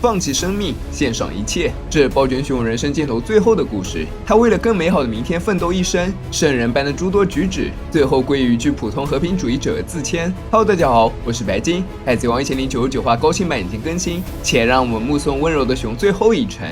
放弃生命，献上一切。这是暴君熊人生尽头最后的故事。他为了更美好的明天奋斗一生，圣人般的诸多举止，最后归于一句普通和平主义者的自谦。Hello， 大家好，我是白金。海贼王1099话高清版已经更新，且让我们目送温柔的熊最后一程。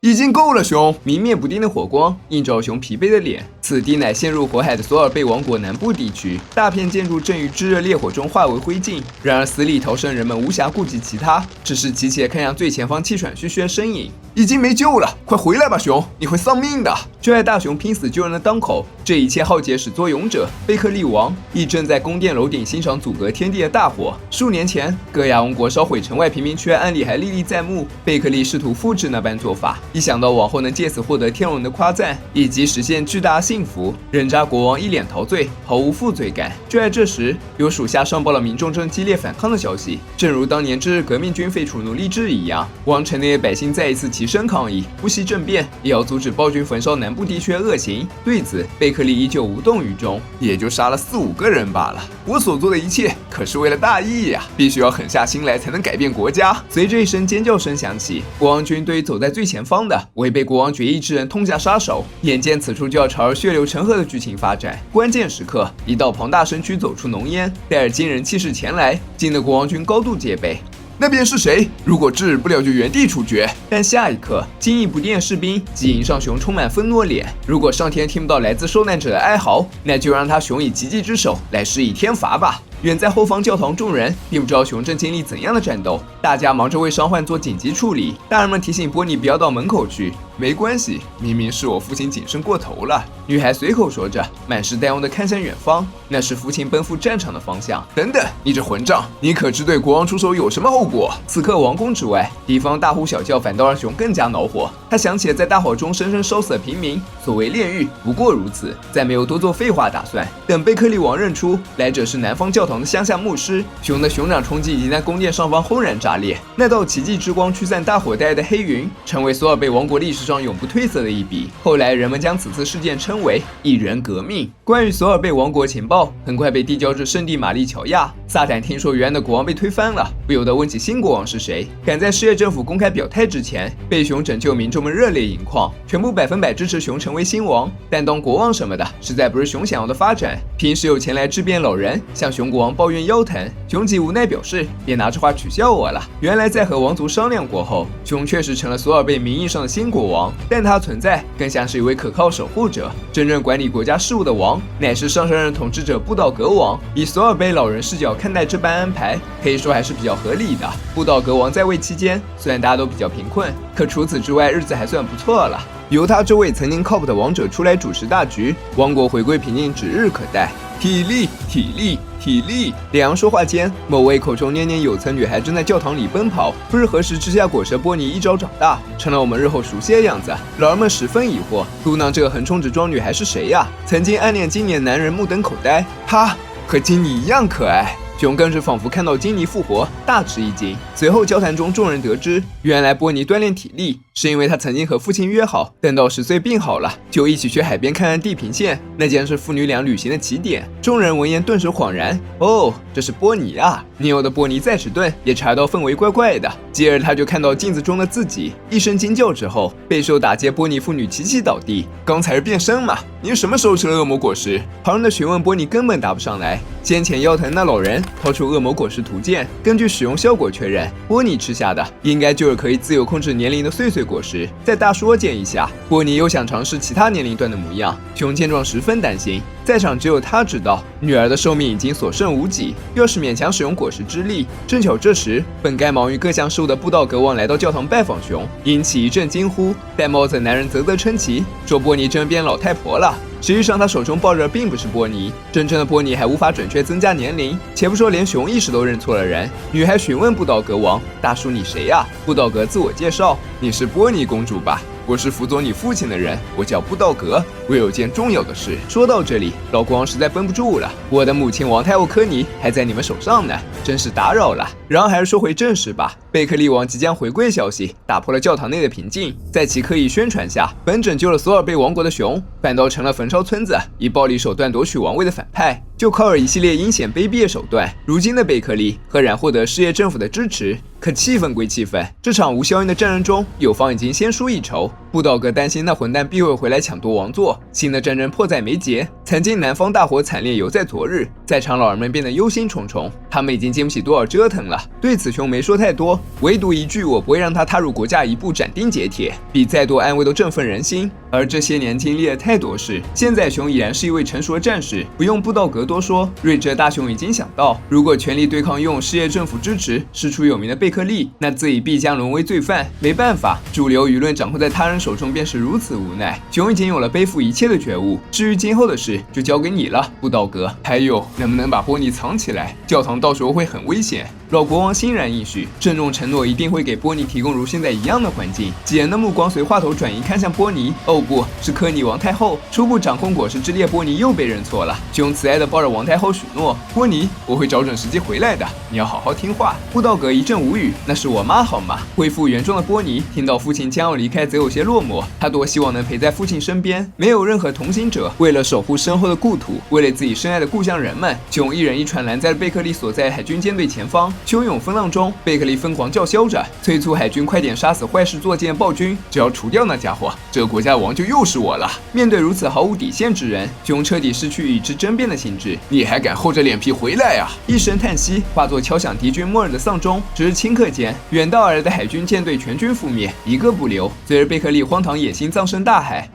已经够了，熊！明灭不定的火光映照熊疲惫的脸。此地乃陷入火海的索尔贝王国南部地区，大片建筑正于炙热烈火中化为灰烬。然而死里逃生人们无暇顾及其他，只是急切看向最前方气喘吁吁的身影。已经没救了，快回来吧，熊！你会丧命的！就在大熊拼死救人的当口，这一切浩劫始作俑者贝克利王亦正在宫殿楼顶欣赏阻隔天地的大火。数年前，戈亚王国烧毁城外贫民区的案例还历历在目。贝克利试图复制那般做法，一想到往后能借此获得天龙人的夸赞，以及实现巨大的幸福，人渣国王一脸陶醉，毫无负罪感。就在这时，有属下上报了民众正激烈反抗的消息。正如当年知日革命军废除奴隶制一样，王城内的百姓再一次齐声抗议，不惜政变，也要阻止暴君焚烧南部地区的恶行。对此，贝克利依旧无动于衷，也就杀了4、5个人罢了。我所做的一切可是为了大义呀，必须要狠下心来才能改变国家。随着一声尖叫声响起，国王军对于走在最前方的违背国王决议之人痛下杀手。眼见此处就要朝着血流成河的剧情发展，关键时刻，一道庞大身躯走出浓烟，带着惊人气势前来，惊得国王军高度戒备。那边是谁？如果制止不了，就原地处决。但下一刻，惊异不定的士兵及迎上熊充满愤怒的脸。如果上天听不到来自受难者的哀嚎，那就让他熊以奇迹之手来施以天罚吧。远在后方教堂众人并不知道熊正经历怎样的战斗，大家忙着为伤患做紧急处理。大人们提醒波尼不要到门口去，没关系，明明是我父亲谨慎过头了。女孩随口说着，满是担忧地看向远方，那是父亲奔赴战场的方向。等等，你这混账，你可知对国王出手有什么后果？此刻王宫之外，敌方大呼小叫，反倒让熊更加恼火。他想起了在大火中生生烧死的平民，所谓炼狱不过如此，再没有多做废话打算。等贝克利王认出来者是南方教堂的乡下牧师，熊的熊掌冲击已经在宫殿上方轰然炸裂。那道奇迹之光驱散大火带来的黑云，成为索尔贝王国历史上永不褪色的一笔。后来人们将此次事件称为一人革命。关于索尔贝王国情报很快被递交至圣地玛丽乔亚。萨坦听说原来的国王被推翻了，不由得问起新国王是谁。赶在世界政府公开表态之前，被熊拯救民众们热烈盈眶，全部100%支持熊成为新王。但当国王什么的，实在不是熊想要的发展。平时有前来质辩老人向熊国王抱怨腰疼，熊极无奈表示别拿这话取笑我了。原来在和王族商量过后，熊确实成了索尔贝名义上的新国王，但他存在更像是一位可靠守护者。真正管理国家事务的王，乃是上任统治者布道格王。以索尔贝老人视角看待这般安排，可以说还是比较合理的。布道格王在位期间，虽然大家都比较贫困，可除此之外日子还算不错了。由他这位曾经靠谱的王者出来主持大局，王国回归平静指日可待。体力，体力，体力！两人说话间，某位口中念念有词女孩正在教堂里奔跑。不知何时，之下果蛇波尼一朝长大，成了我们日后熟悉的样子。老人们十分疑惑，嘟囔这个横冲直撞女孩是谁呀？曾经暗恋金妮的男人目瞪口呆，她和金妮一样可爱。熊更是仿佛看到金妮复活，大吃一惊。随后交谈中，众人得知，原来波尼锻炼体力是因为他曾经和父亲约好，等到10岁病好了，就一起去海边看看地平线，那将是父女俩旅行的起点。众人闻言顿时恍然，哦，这是波尼啊！年幼的波尼再迟钝，也察到氛围怪怪的。接着他就看到镜子中的自己，一声惊叫之后，备受打击波尼父女齐齐倒地。刚才是变身嘛？你什么时候吃了恶魔果实？旁人的询问，波尼根本答不上来。先前腰疼那老人掏出恶魔果实图鉴，根据使用效果确认，波尼吃下的应该就是可以自由控制年龄的碎碎果实。在大叔建议下，波尼又想尝试其他年龄段的模样。熊见状十分担心，在场只有他知道女儿的寿命已经所剩无几，要是勉强使用果实之力。正巧这时，本该忙于各项事务的布道格王来到教堂拜访熊，引起一阵惊呼。戴帽子男人啧啧称奇，说波尼真变老太婆了。实际上他手中抱着并不是波尼，真正的波尼还无法准确增加年龄。且不说连熊一时都认错了人，女孩询问布道格王，大叔你谁呀？布道格自我介绍，你是波尼公主吧？我是辅佐你父亲的人，我叫布道格。我有件重要的事。说到这里，老国王实在绷不住了。我的母亲王太后科尼还在你们手上呢，真是打扰了。然后还是说回正事吧。贝克利王即将回归消息打破了教堂内的平静，在其刻意宣传下，本拯救了索尔贝王国的熊，反倒成了焚烧村子、以暴力手段夺取王位的反派。就靠着一系列阴险卑鄙的手段，如今的贝克利赫然获得事业政府的支持。可气愤归气愤，这场无硝烟的战争中，友方已经先输一筹。布道格担心那混蛋必会回来抢夺王座，新的战争迫在眉睫。曾经南方大火惨烈犹在昨日，在场老人们变得忧心忡忡，他们已经经不起多少折腾了。对此熊没说太多，唯独一句我不会让他踏入国家一步斩钉截铁，比再多安慰都振奋人心。而这些年经历了太多事，现在熊已然是一位成熟的战士，不用布道格多说，睿智的大熊已经想到，如果全力对抗拥有事业政府支持、师出有名的贝克利，那自己必将沦为罪犯。没办法，主流舆论掌控在他人手中便是如此无奈。熊已经有了背负一切的觉悟，至于今后的事，就交给你了，布道格。还有，能不能把波尼藏起来？教堂到时候会很危险。老国王欣然应许，郑重承诺一定会给波尼提供如现在一样的环境。几人的目光随话头转移看向波尼，哦不，是科尼王太后。初步掌控果实之列波尼又被认错了。熊慈爱地抱着王太后许诺，波尼，我会找准时机回来的，你要好好听话。布道格一阵无语，那是我妈好吗？恢复原状的波尼听到父亲将要离开，则有些落寞。他多希望能陪在父亲身边，没有任何同行者。为了守护身后的故土，为了自己深爱的故乡人们，熊一人一船拦在了贝克利所在海军舰队前方。汹涌风浪中，贝克利疯狂叫嚣着，催促海军快点杀死坏事作践暴君，只要除掉那家伙，这个国家的王就又是我了。面对如此毫无底线之人，熊彻底失去与之争辩的兴致。你还敢厚着脸皮回来啊！一声叹息化作敲响敌军末日的丧钟。只是顷刻间，远道而来的海军舰队全军覆灭，一个不留。随着贝克利荒唐野心葬身大海。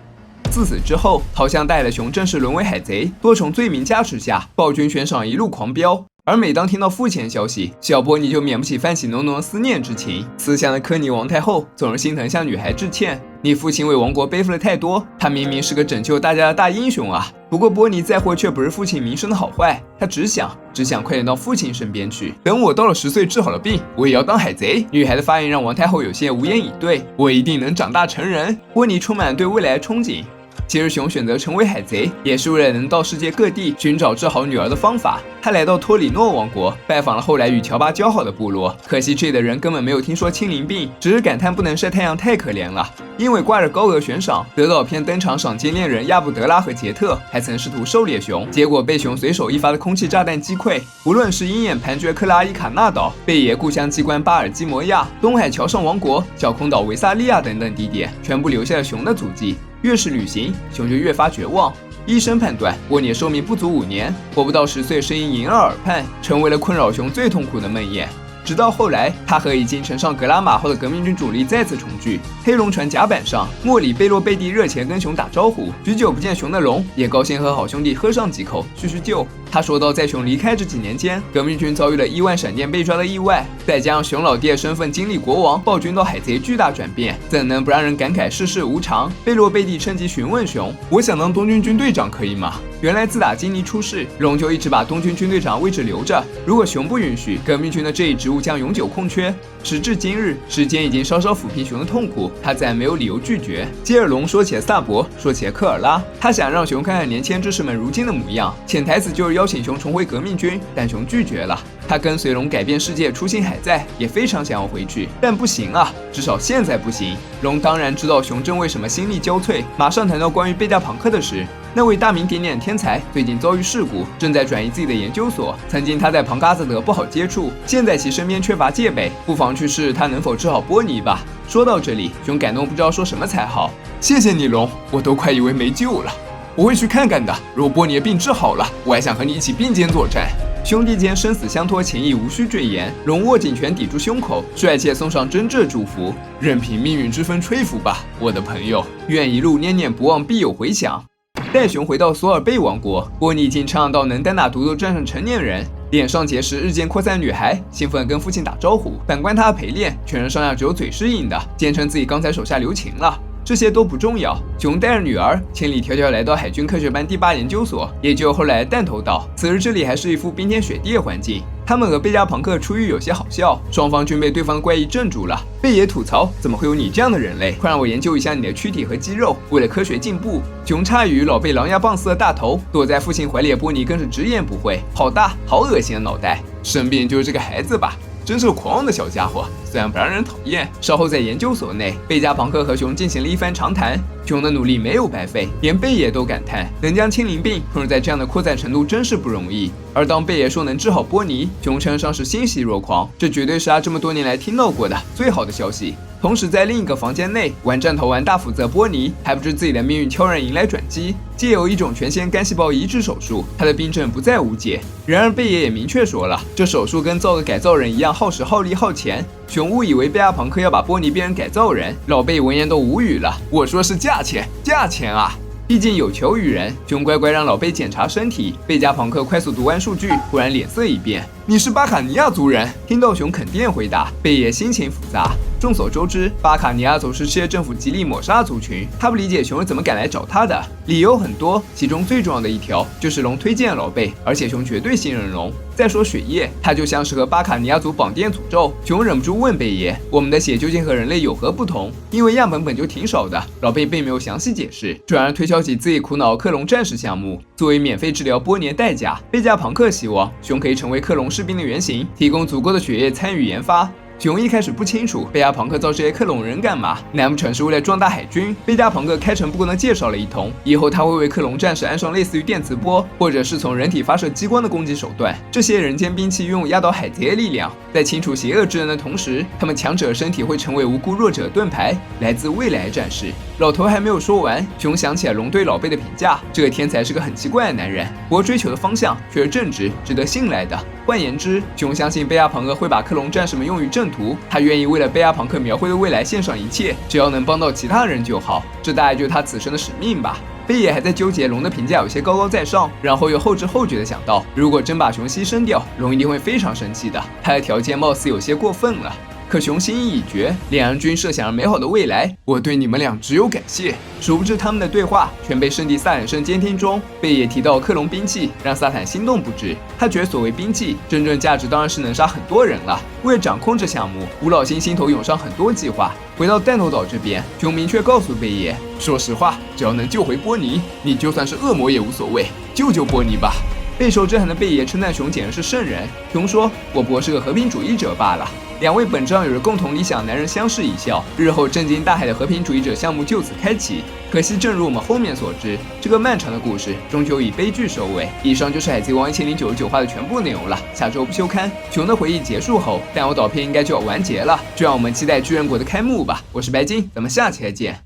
自此之后，逃向大海的熊正式沦为海贼，多重罪名加持下，暴君悬赏一路狂飙。而每当听到父亲的消息，小波尼就免不起泛起浓浓的思念之情。思乡的科尼王太后总是心疼向女孩致歉：“你父亲为王国背负了太多，他明明是个拯救大家的大英雄啊！”不过波尼在乎却不是父亲名声的好坏，他只想快点到父亲身边去。等我到了10岁治好了病，我也要当海贼。女孩的发言让王太后有些无言以对。我一定能长大成人。波尼充满了对未来的憧憬。其实熊选择成为海贼，也是为了能到世界各地寻找治好女儿的方法。他来到托里诺王国，拜访了后来与乔巴交好的部落。可惜这里的人根本没有听说青鳞病，只是感叹不能晒太阳太可怜了。因为挂着高额悬赏，德岛篇登场赏金恋人亚布德拉和杰特还曾试图狩猎熊，结果被熊随手一发的空气炸弹击溃。无论是鹰眼盘踞克拉伊卡纳岛、贝爷故乡机关巴尔基摩亚、东海桥上王国、小空岛维萨利亚等等地点，全部留下了熊的足迹。越是旅行，熊就越发绝望。医生判断波尼寿命不足5年，活不到10岁，声音萦绕耳畔，成为了困扰熊最痛苦的梦魇。直到后来，他和已经乘上格拉马号的革命军主力再次重聚。黑龙船甲板上，莫里贝洛贝蒂热情跟熊打招呼。许久不见熊的龙也高兴和好兄弟喝上几口，叙叙旧。他说到，在熊离开这几年间，革命军遭遇了亿万闪电被抓的意外，再加上熊老爹身份经历国王、暴君到海贼巨大转变，怎能不让人感慨世事无常？贝洛贝蒂趁机询问熊：“我想当东军军队长，可以吗？”原来自打金尼出事，龙就一直把东军军队长位置留着。如果熊不允许，革命军的这一职务将永久空缺。时至今日，时间已经稍稍抚平熊的痛苦，他自然没有理由拒绝。接着龙说起了萨博，说起了科尔拉，他想让熊看看年轻志士们如今的模样，潜台词就是邀请熊重回革命军，但熊拒绝了。他跟随龙改变世界，初心还在，也非常想要回去，但不行啊，至少现在不行。龙当然知道熊正为什么心力交瘁，马上谈到关于贝加庞克的事。那位大名鼎鼎的天才最近遭遇事故，正在转移自己的研究所。曾经他在庞嘎泽德不好接触，现在其身边缺乏戒备，不妨去试试他能否治好波尼吧。说到这里，熊感动不知道说什么才好。谢谢你，龙，我都快以为没救了。我会去看看的。如果波尼的病治好了，我还想和你一起并肩作战。兄弟间生死相托，情谊无需赘言。龙握紧拳抵住胸口，帅气送上真挚祝福。任凭命运之风吹拂吧，我的朋友。愿一路念念不忘，必有回响。带熊回到索尔贝王国，波尼已经成长到能单打独斗战胜成年人。脸上结识日渐扩散的女孩，兴奋地跟父亲打招呼。反观他的陪练，全身上下只有嘴是硬的，坚称自己刚才手下留情了。这些都不重要。熊带着女儿千里迢迢来到海军科学班第8研究所，也就后来弹头岛。此时这里还是一副冰天雪地的环境。他们和贝加朋克出于有些好笑，双方均被对方的怪异镇住了。贝爷吐槽：“怎么会有你这样的人类？快让我研究一下你的躯体和肌肉。”为了科学进步，熊诧异于老贝狼牙棒似的大头，躲在父亲怀里的波尼更是直言不讳：“好大，好恶心的脑袋，生病就是这个孩子吧。”真是个狂妄的小家伙，虽然不让人讨厌。稍后在研究所内，贝加朋克和熊进行了一番长谈。熊的努力没有白费，连贝爷都感叹，能将青鳞病控制在这样的扩散程度真是不容易。而当贝爷说能治好波尼，熊称上是欣喜若狂，这绝对是他这么多年来听到过的最好的消息。同时，在另一个房间内，玩战头玩大负责波尼还不知自己的命运悄然迎来转机，借由一种全纤干细胞移植手术，他的病症不再无解。然而，贝爷也明确说了，这手术跟造个改造人一样耗时耗力耗钱。熊误以为贝加朋克要把波尼变成改造人，老贝闻言都无语了。我说是价钱啊！毕竟有求于人，熊乖乖让老贝检查身体。贝加朋克快速读完数据，忽然脸色一变：“你是巴卡尼亚族人？”听到熊肯定回答，贝爷心情复杂。众所周知，巴卡尼亚族是世界政府极力抹杀族群。他不理解熊是怎么敢来找他的，理由很多，其中最重要的一条就是龙推荐了老贝，而且熊绝对信任龙。再说血液，它就像是和巴卡尼亚族绑定诅咒。熊忍不住问贝爷：“我们的血究竟和人类有何不同？”因为样本本就挺少的，老贝并没有详细解释，转而推销起自己苦恼的克隆战士项目，作为免费治疗波尼的代价。贝加朋克希望熊可以成为克隆士兵的原型，提供足够的血液参与研发。熊一开始不清楚贝加朋克造这些克隆人干嘛，难不成是为了壮大海军？贝加朋克开诚布公地介绍了一通，以后他会为克隆战士安上类似于电磁波，或者是从人体发射激光的攻击手段。这些人间兵器拥有压倒海贼的力量，在清除邪恶之人的同时，他们强者的身体会成为无辜弱者的盾牌，来自未来的战士。老头还没有说完，熊想起来龙对老贝的评价：这个天才是个很奇怪的男人，不过追求的方向却是正直、值得信赖的。换言之，熊相信贝加朋克会把克隆战士们用于正途，他愿意为了贝加朋克描绘的未来献上一切，只要能帮到其他人就好。这大概就是他此生的使命吧。贝爷还在纠结龙的评价有些高高在上，然后又后知后觉地想到，如果真把熊牺牲掉，龙一定会非常生气的。他的条件貌似有些过分了。可熊心意已决，两人均设想了美好的未来。我对你们俩只有感谢。殊不知他们的对话全被圣地萨坦圣监听中。贝爷提到克隆兵器，让萨坦心动不止。他觉得所谓兵器，真正价值当然是能杀很多人了。为了掌控这项目，吴老星心头涌上很多计划。回到弹头岛这边，熊明确告诉贝爷，说实话，只要能救回波尼，你就算是恶魔也无所谓，救救波尼吧。备受震撼的贝爷称赞熊简直是圣人。熊说：“我不过是个和平主义者罢了。”两位本质上有着共同理想的男人相视一笑，日后震惊大海的和平主义者项目就此开启。可惜，正如我们后面所知，这个漫长的故事终究以悲剧收尾。以上就是《海贼王》1099话的全部内容了。下周不休刊，熊的回忆结束后，弹丸岛片应该就要完结了，就让我们期待巨人国的开幕吧。我是白金，咱们下期再见。